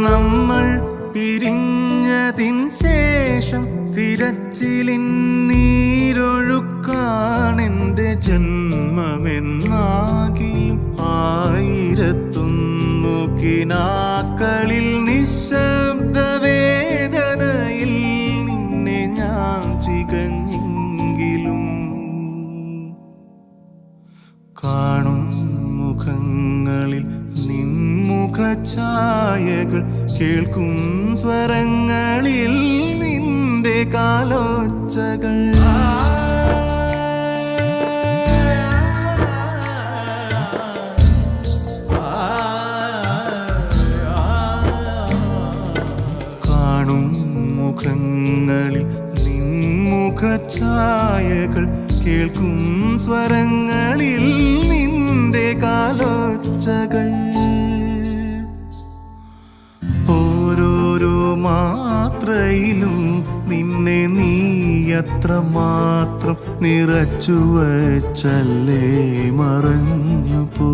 നമ്മൾ പിരിഞ്ഞതിൻ ശേഷം തിരച്ചിലിൻ നീരൊഴുക്കാണെൻ്റെ ജന്മമെന്നാകിലും 1001 കിനാക്കളിൽ നിശബ്ദ വേദനയിൽ നിന്നെ ഞാൻ ചികഞ്ഞെങ്കിലും കാണും മുഖങ്ങളിൽ നിൻമുഖഛായകൾ, കേൾക്കും സ്വരങ്ങളിൽ നിന്റെ കാലോച്ചകൾ. കാണും മുഖങ്ങളിൽ നിൻമുഖഛായകൾ, കേൾക്കും സ്വരങ്ങളിൽ നിന്റെ കാലോച്ചകൾ. ഓരോരോ മാത്രയിലും നിന്നെ നീ അത്രമാത്രം നിറച്ചു വച്ചല്ലേ മറഞ്ഞു പോ.